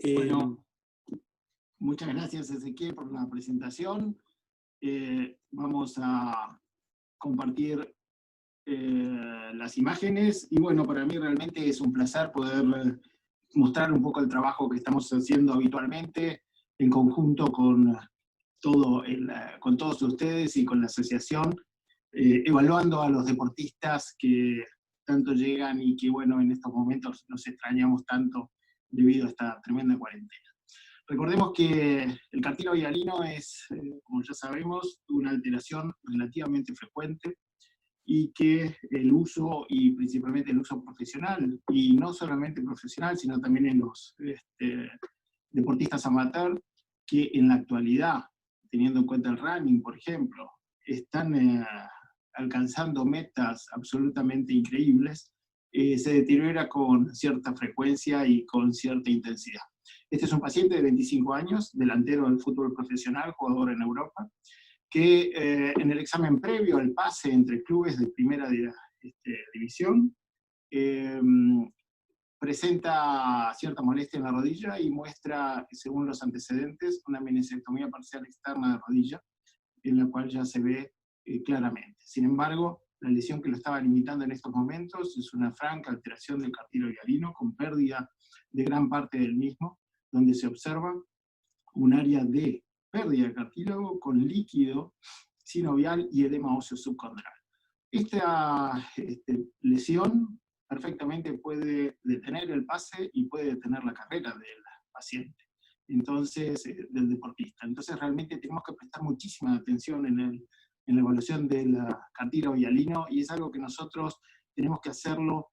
Bueno, muchas gracias, Ezequiel, por la presentación. Vamos a compartir las imágenes, y bueno, para mí realmente es un placer poder mostrar un poco el trabajo que estamos haciendo habitualmente, en conjunto con todos ustedes y con la asociación, evaluando a los deportistas que tanto llegan y que, bueno, en estos momentos nos extrañamos tanto debido a esta tremenda cuarentena. Recordemos que el cartílago hialino es, como ya sabemos, una alteración relativamente frecuente, y que el uso, y principalmente el uso profesional, y no solamente profesional, sino también en los deportistas amateur, que en la actualidad, teniendo en cuenta el running, por ejemplo, están alcanzando metas absolutamente increíbles, se deteriora con cierta frecuencia y con cierta intensidad. Este es un paciente de 25 años, delantero del fútbol profesional, jugador en Europa, que en el examen previo al pase entre clubes de primera división, presenta cierta molestia en la rodilla y muestra, según los antecedentes, una meniscectomía parcial externa de rodilla, en la cual ya se ve claramente. Sin embargo, la lesión que lo estaba limitando en estos momentos es una franca alteración del cartílago hialino, con pérdida de gran parte del mismo, donde se observa un área de pérdida de cartílago con líquido sinovial y edema óseo subcondral. Esta lesión perfectamente puede detener el pase y puede detener la carrera del paciente, entonces, del deportista. Entonces realmente tenemos que prestar muchísima atención en la evaluación del cartílago hialino, y es algo que nosotros tenemos que hacerlo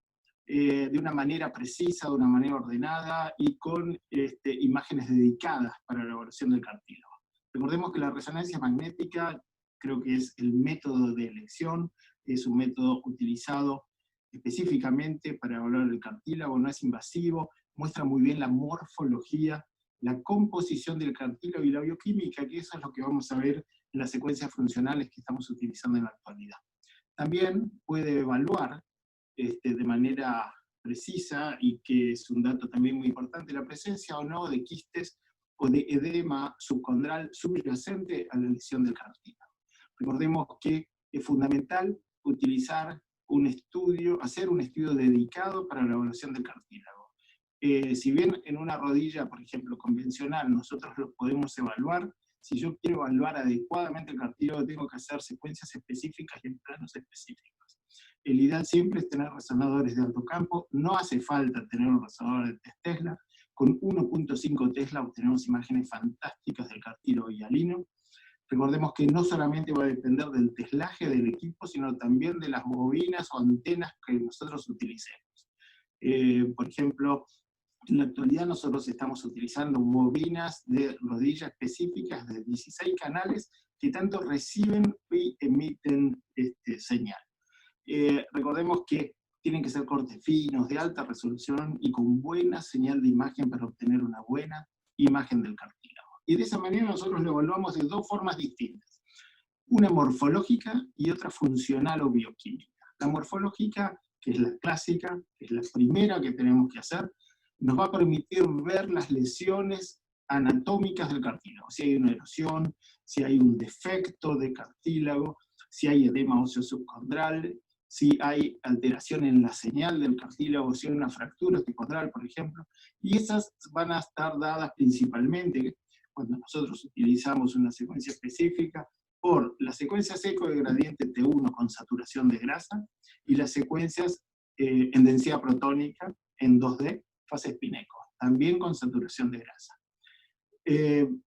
de una manera precisa, de una manera ordenada, y con imágenes dedicadas para la evaluación del cartílago. Recordemos que la resonancia magnética creo que es el método de elección, es un método utilizado específicamente para evaluar el cartílago, no es invasivo, muestra muy bien la morfología, la composición del cartílago y la bioquímica, que eso es lo que vamos a ver en las secuencias funcionales que estamos utilizando en la actualidad. También puede evaluar de manera precisa, y que es un dato también muy importante, la presencia o no de quistes o de edema subcondral subyacente a la lesión del cartílago. Recordemos que es fundamental utilizar un estudio, hacer un estudio dedicado para la evaluación del cartílago. Si bien en una rodilla, por ejemplo, convencional, nosotros lo podemos evaluar, si yo quiero evaluar adecuadamente el cartílago, tengo que hacer secuencias específicas y en planos específicos. El ideal siempre es tener resonadores de alto campo, no hace falta tener un resonador de 3 Tesla, con 1.5 Tesla obtenemos imágenes fantásticas del cartílago hialino. Recordemos que no solamente va a depender del teslaje del equipo, sino también de las bobinas o antenas que nosotros utilicemos. Por ejemplo, en la actualidad nosotros estamos utilizando bobinas de rodilla específicas de 16 canales que tanto reciben y emiten señal. Recordemos que tienen que ser cortes finos, de alta resolución y con buena señal de imagen para obtener una buena imagen del cartílago. Y de esa manera nosotros lo evaluamos de dos formas distintas. Una morfológica y otra funcional o bioquímica. La morfológica, que es la clásica, que es la primera que tenemos que hacer, nos va a permitir ver las lesiones anatómicas del cartílago. Si hay una erosión, si hay un defecto de cartílago, si hay edema óseo subcondral, si hay alteración en la señal del cartílago, si hay una fractura subcondral, por ejemplo, y esas van a estar dadas principalmente cuando nosotros utilizamos una secuencia específica por las secuencias eco de gradiente T1 con saturación de grasa, y las secuencias en densidad protónica en 2D, fase Spineco, también con saturación de grasa.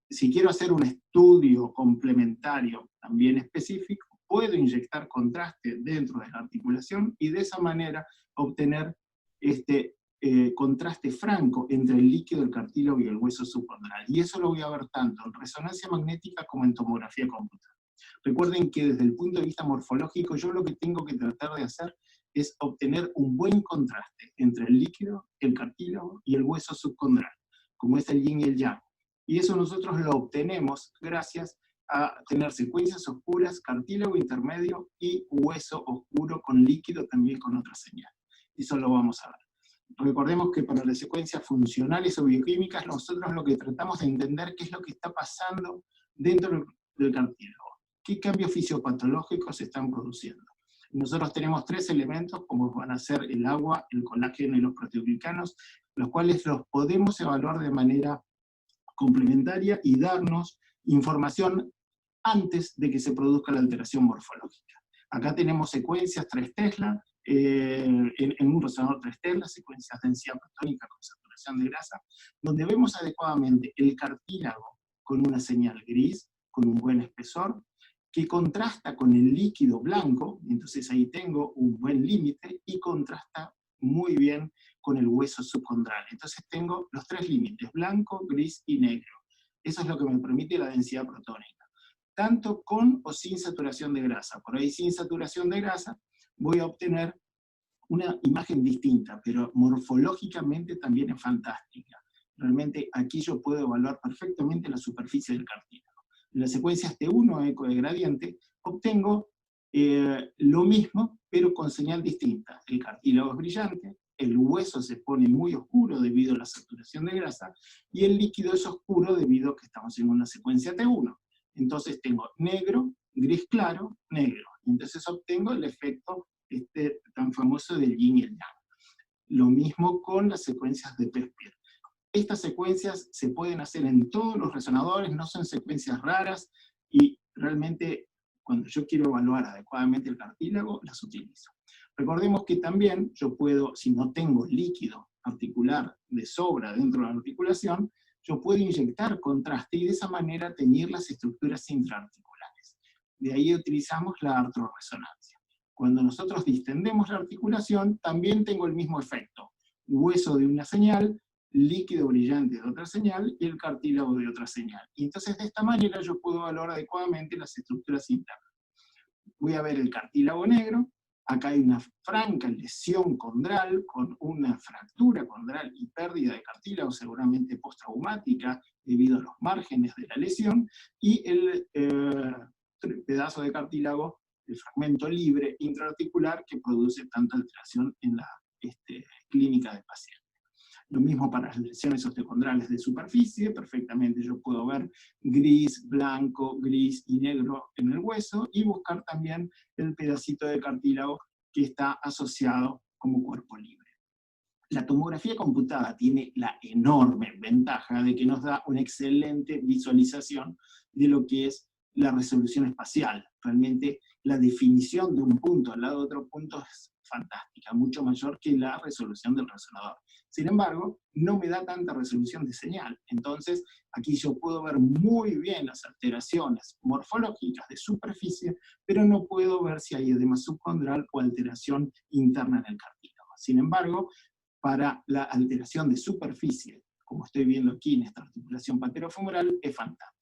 Si quiero hacer un estudio complementario también específico, puedo inyectar contraste dentro de la articulación y de esa manera obtener contraste franco entre el líquido del cartílago y el hueso subcondral. Y eso lo voy a ver tanto en resonancia magnética como en tomografía computada. Recuerden que desde el punto de vista morfológico, yo lo que tengo que tratar de hacer es obtener un buen contraste entre el líquido, el cartílago y el hueso subcondral, como es el yin y el yang. Y eso nosotros lo obtenemos gracias a tener secuencias oscuras, cartílago intermedio y hueso oscuro con líquido también con otra señal. Eso lo vamos a ver. recordemos que para las secuencias funcionales o bioquímicas, nosotros lo que tratamos de entender qué es lo que está pasando dentro del cartílago, qué cambios fisiopatológicos se están produciendo. Nosotros tenemos tres elementos, como van a ser el agua, el colágeno y los proteoglicanos, los cuales los podemos evaluar de manera complementaria y darnos información antes de que se produzca la alteración morfológica. Acá tenemos secuencias 3 Tesla, en un resonador 3 Tesla, secuencias de densidad protónica con saturación de grasa, donde vemos adecuadamente el cartílago con una señal gris, con un buen espesor, que contrasta con el líquido blanco, entonces ahí tengo un buen límite, y contrasta muy bien con el hueso subcondral. Entonces tengo los tres límites, blanco, gris y negro. Eso es lo que me permite la densidad protónica. Tanto con o sin saturación de grasa. Por ahí sin saturación de grasa voy a obtener una imagen distinta, pero morfológicamente también es fantástica. Realmente aquí yo puedo evaluar perfectamente la superficie del cartílago. En las secuencias T1 eco de gradiente obtengo lo mismo, pero con señal distinta. El cartílago es brillante, el hueso se pone muy oscuro debido a la saturación de grasa, y el líquido es oscuro debido a que estamos en una secuencia T1. Entonces tengo negro, gris claro, negro. Entonces obtengo el efecto tan famoso del yin y el yang. Lo mismo con las secuencias de Pesper. Estas secuencias se pueden hacer en todos los resonadores, no son secuencias raras, y realmente cuando yo quiero evaluar adecuadamente el cartílago, las utilizo. Recordemos que también yo puedo, si no tengo líquido articular de sobra dentro de la articulación, yo puedo inyectar contraste y de esa manera teñir las estructuras intraarticulares. De ahí utilizamos la artroresonancia. Cuando nosotros distendemos la articulación, también tengo el mismo efecto. Hueso de una señal, líquido brillante de otra señal, y el cartílago de otra señal. Y entonces de esta manera yo puedo evaluar adecuadamente las estructuras internas. Voy a ver el cartílago negro, acá hay una franca lesión condral, con una fractura condral y pérdida de cartílago, seguramente postraumática, debido a los márgenes de la lesión, y el pedazo de cartílago, el fragmento libre intraarticular, que produce tanta alteración en la clínica del paciente. Lo mismo para las lesiones osteocondrales de superficie, perfectamente yo puedo ver gris, blanco, gris y negro en el hueso, y buscar también el pedacito de cartílago que está asociado como cuerpo libre. La tomografía computada tiene la enorme ventaja de que nos da una excelente visualización de lo que es la resolución espacial. Realmente la definición de un punto al lado de otro punto es fantástica, mucho mayor que la resolución del resonador. Sin embargo, no me da tanta resolución de señal. Entonces, aquí yo puedo ver muy bien las alteraciones morfológicas de superficie, pero no puedo ver si hay edema subcondral o alteración interna en el cartílago. Sin embargo, para la alteración de superficie, como estoy viendo aquí en esta articulación paterofemoral, es fantástico.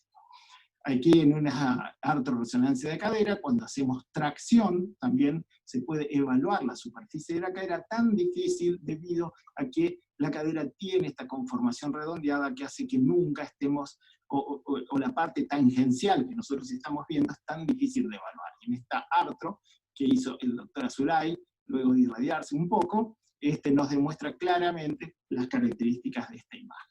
Aquí en una artroresonancia de cadera, cuando hacemos tracción, también se puede evaluar la superficie de la cadera, tan difícil debido a que la cadera tiene esta conformación redondeada que hace que nunca estemos, o la parte tangencial que nosotros estamos viendo es tan difícil de evaluar. En esta artro que hizo el doctor Azuray, luego de irradiarse un poco, nos demuestra claramente las características de esta imagen.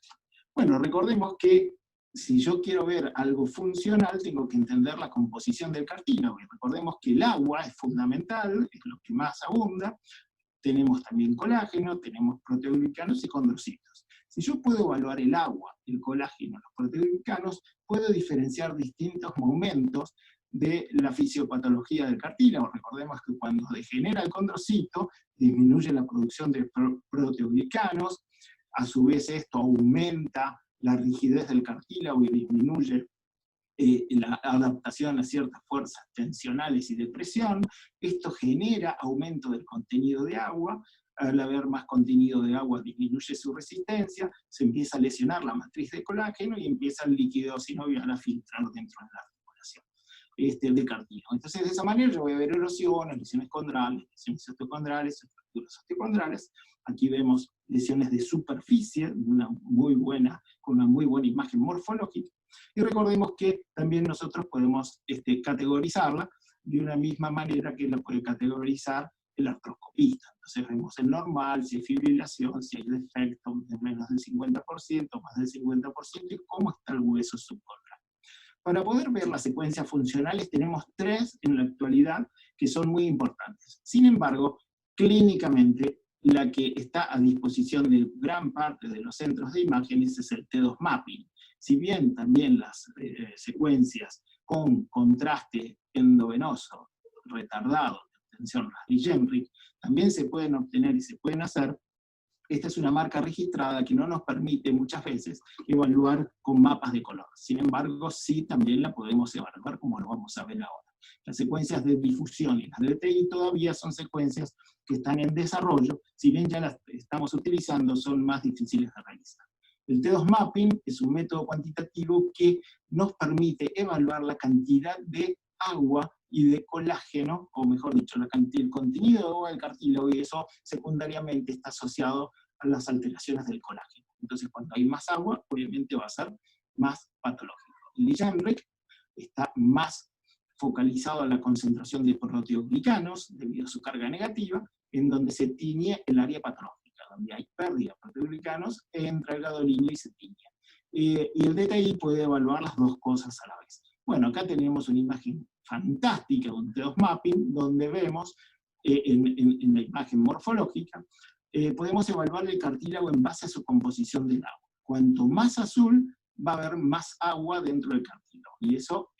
Bueno, recordemos que si yo quiero ver algo funcional, tengo que entender la composición del cartílago. Y recordemos que el agua es fundamental, es lo que más abunda. Tenemos también colágeno, tenemos proteoglicanos y condrocitos. Si yo puedo evaluar el agua, el colágeno, los proteoglicanos, puedo diferenciar distintos momentos de la fisiopatología del cartílago. Recordemos que cuando degenera el condrocito, disminuye la producción de proteoglicanos, a su vez esto aumenta la rigidez del cartílago y disminuye la adaptación a ciertas fuerzas tensionales y de presión. Esto genera aumento del contenido de agua. Al haber más contenido de agua disminuye su resistencia, se empieza a lesionar la matriz de colágeno y empieza el líquido sinovial a filtrar dentro de la articulación del cartílago. Entonces de esa manera yo voy a ver erosiones, lesiones condrales, lesiones osteocondrales, fracturas osteocondrales. Aquí vemos lesiones de superficie, con una muy buena imagen morfológica. Y recordemos que también nosotros podemos categorizarla de una misma manera que la puede categorizar el artroscopista. Entonces vemos el normal, si hay fibrilación, si hay defecto de menos del 50%, más del 50%, y cómo está el hueso subcorral. Para poder ver las secuencias funcionales tenemos 3 en la actualidad que son muy importantes. Sin embargo, clínicamente, la que está a disposición de gran parte de los centros de imágenes es el T2 mapping. Si bien también las secuencias con contraste endovenoso retardado de obtención Rasdi-Yenrich también se pueden obtener y se pueden hacer. Esta es una marca registrada que no nos permite muchas veces evaluar con mapas de color. Sin embargo, sí también la podemos evaluar, como lo vamos a ver ahora. Las secuencias de difusión y las de DTI todavía son secuencias que están en desarrollo, si bien ya las estamos utilizando, son más difíciles de realizar. El T2 mapping es un método cuantitativo que nos permite evaluar la cantidad de agua y de colágeno, o mejor dicho, el contenido de agua del cartílago, y eso secundariamente está asociado a las alteraciones del colágeno. Entonces, cuando hay más agua, obviamente va a ser más patológico. El Yenrich está más focalizado a la concentración de proteoglicanos, debido a su carga negativa, en donde se tiñe el área patológica, donde hay pérdida de proteoglicanos, entra el gadolinio y se tiñe. Y el DTI puede evaluar las dos cosas a la vez. Bueno, acá tenemos una imagen fantástica, un T2 mapping, donde vemos en la imagen morfológica, podemos evaluar el cartílago en base a su composición del agua. Cuanto más azul, va a haber más agua dentro del cartílago, y eso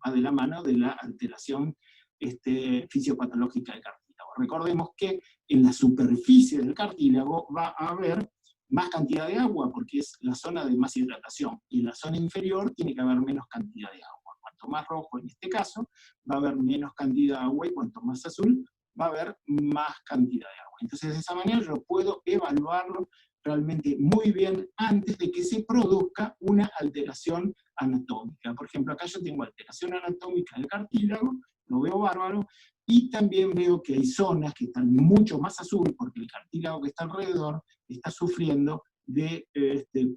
va de la mano de la alteración fisiopatológica del cartílago. Recordemos que en la superficie del cartílago va a haber más cantidad de agua, porque es la zona de más hidratación, y en la zona inferior tiene que haber menos cantidad de agua. Cuanto más rojo en este caso, va a haber menos cantidad de agua, y cuanto más azul, va a haber más cantidad de agua. Entonces, de esa manera yo puedo evaluarlo realmente muy bien antes de que se produzca una alteración anatómica. Por ejemplo, acá yo tengo alteración anatómica del cartílago, lo veo bárbaro, y también veo que hay zonas que están mucho más azul, porque el cartílago que está alrededor está sufriendo de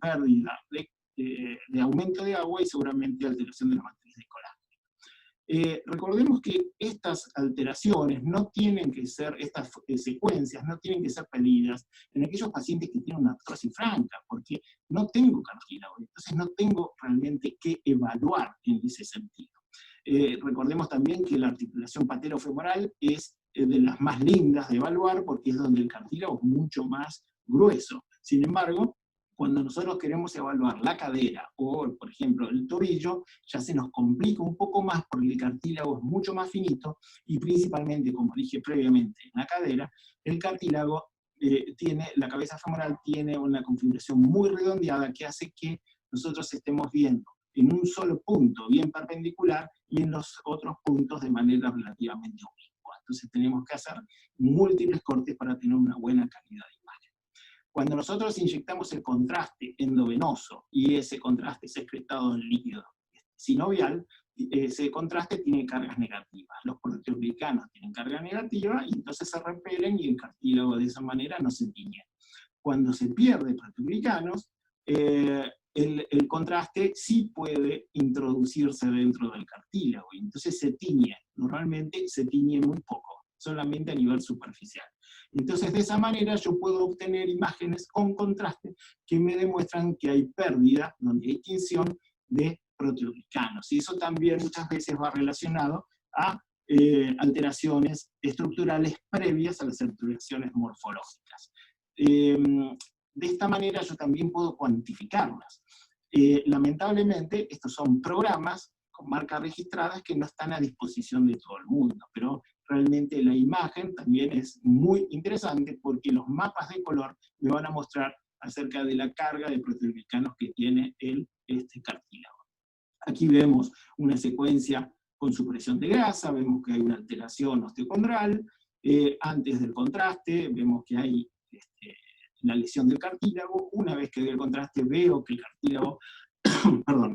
pérdida, de aumento de agua y seguramente alteración de la matriz de colágeno. Recordemos que estas alteraciones no tienen que ser, estas secuencias no tienen que ser pedidas en aquellos pacientes que tienen una artrosis franca, porque no tengo cartílago, entonces no tengo realmente que evaluar en ese sentido. Recordemos también que la articulación patelofemoral es de las más lindas de evaluar, porque es donde el cartílago es mucho más grueso. Sin embargo, cuando nosotros queremos evaluar la cadera o, por ejemplo, el tobillo, ya se nos complica un poco más porque el cartílago es mucho más finito, y principalmente, como dije previamente, en la cadera, el cartílago la cabeza femoral tiene una configuración muy redondeada que hace que nosotros estemos viendo en un solo punto bien perpendicular y en los otros puntos de manera relativamente oblicua. Entonces tenemos que hacer múltiples cortes para tener una buena calidad de imagen. Cuando nosotros inyectamos el contraste endovenoso y ese contraste es excretado en líquido sinovial, ese contraste tiene cargas negativas. Los proteoglicanos tienen carga negativa y entonces se repelen y el cartílago de esa manera no se tiñe. Cuando se pierde proteoglicanos, el contraste sí puede introducirse dentro del cartílago, y entonces se tiñe. Normalmente se tiñe muy poco, solamente a nivel superficial. Entonces, de esa manera yo puedo obtener imágenes con contraste que me demuestran que hay pérdida, donde hay tinción de proteoglicanos. Y eso también muchas veces va relacionado a alteraciones estructurales previas a las alteraciones morfológicas. De esta manera yo también puedo cuantificarlas. Lamentablemente, estos son programas con marcas registradas que no están a disposición de todo el mundo, pero realmente la imagen también es muy interesante porque los mapas de color me van a mostrar acerca de la carga de proteoglicanos que tiene este cartílago. Aquí vemos una secuencia con supresión de grasa, vemos que hay una alteración osteocondral, antes del contraste vemos que hay la lesión del cartílago. Una vez que veo el contraste veo que el cartílago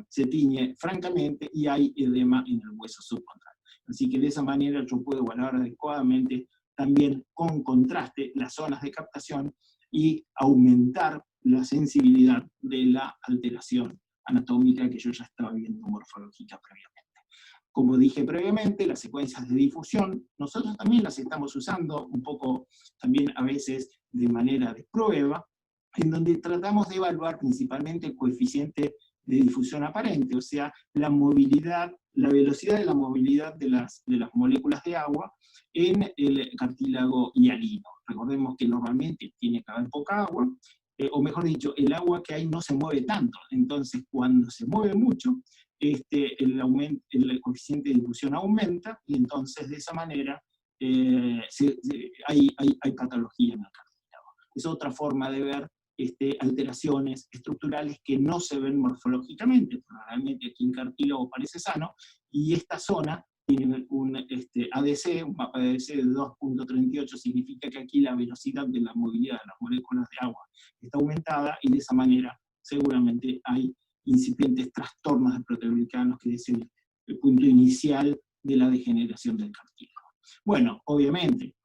se tiñe francamente y hay edema en el hueso subcontral. Así que de esa manera yo puedo evaluar adecuadamente también con contraste las zonas de captación y aumentar la sensibilidad de la alteración anatómica que yo ya estaba viendo morfológica previamente. Como dije previamente, las secuencias de difusión, nosotros también las estamos usando un poco también a veces de manera de prueba, en donde tratamos de evaluar principalmente el coeficiente de difusión aparente, o sea, la movilidad, la velocidad de la movilidad de las moléculas de agua en el cartílago hialino. Recordemos que normalmente tiene que haber poca agua, o mejor dicho, el agua que hay no se mueve tanto, entonces cuando se mueve mucho, el coeficiente de difusión aumenta, y entonces de esa manera hay patología en el cartílago. Es otra forma de ver alteraciones estructurales que no se ven morfológicamente. Realmente aquí el cartílago parece sano, y esta zona tiene un ADC, un mapa de ADC de 2.38, significa que aquí la velocidad de la movilidad de las moléculas de agua está aumentada, y de esa manera seguramente hay incipientes trastornos de proteoglicanos, que es el punto inicial de la degeneración del cartílago. Bueno, obviamente,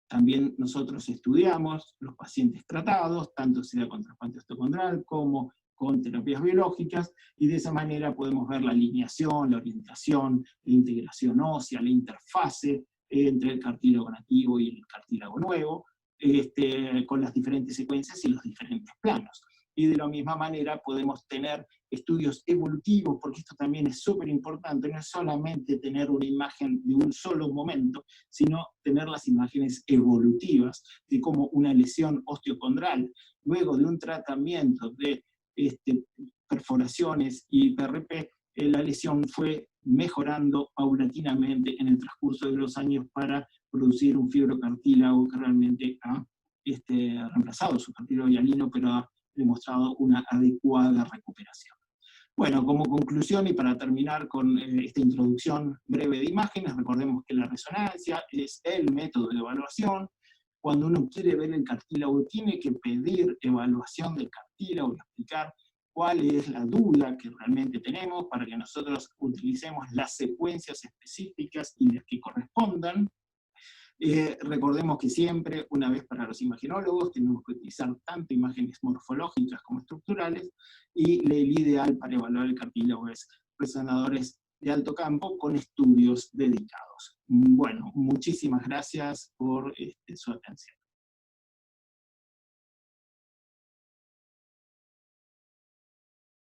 también nosotros estudiamos los pacientes tratados, tanto sea con trasplante osteocondral como con terapias biológicas, y de esa manera podemos ver la alineación, la orientación, la integración ósea, la interfase entre el cartílago nativo y el cartílago nuevo, con las diferentes secuencias y los diferentes planos. Y de la misma manera podemos tener estudios evolutivos, porque esto también es súper importante, no es solamente tener una imagen de un solo momento, sino tener las imágenes evolutivas de cómo una lesión osteocondral, luego de un tratamiento de perforaciones y PRP, la lesión fue mejorando paulatinamente en el transcurso de los años para producir un fibrocartílago que realmente ha reemplazado su cartílago hialino, pero ha demostrado una adecuada recuperación. Bueno, como conclusión y para terminar con esta introducción breve de imágenes, recordemos que la resonancia es el método de evaluación. Cuando uno quiere ver el cartílago, tiene que pedir evaluación del cartílago y explicar cuál es la duda que realmente tenemos para que nosotros utilicemos las secuencias específicas y las que correspondan. Recordemos que siempre, una vez para los imagenólogos, tenemos que utilizar tanto imágenes morfológicas como estructurales, y el ideal para evaluar el cartílago es resonadores de alto campo con estudios dedicados. Bueno, muchísimas gracias por su atención.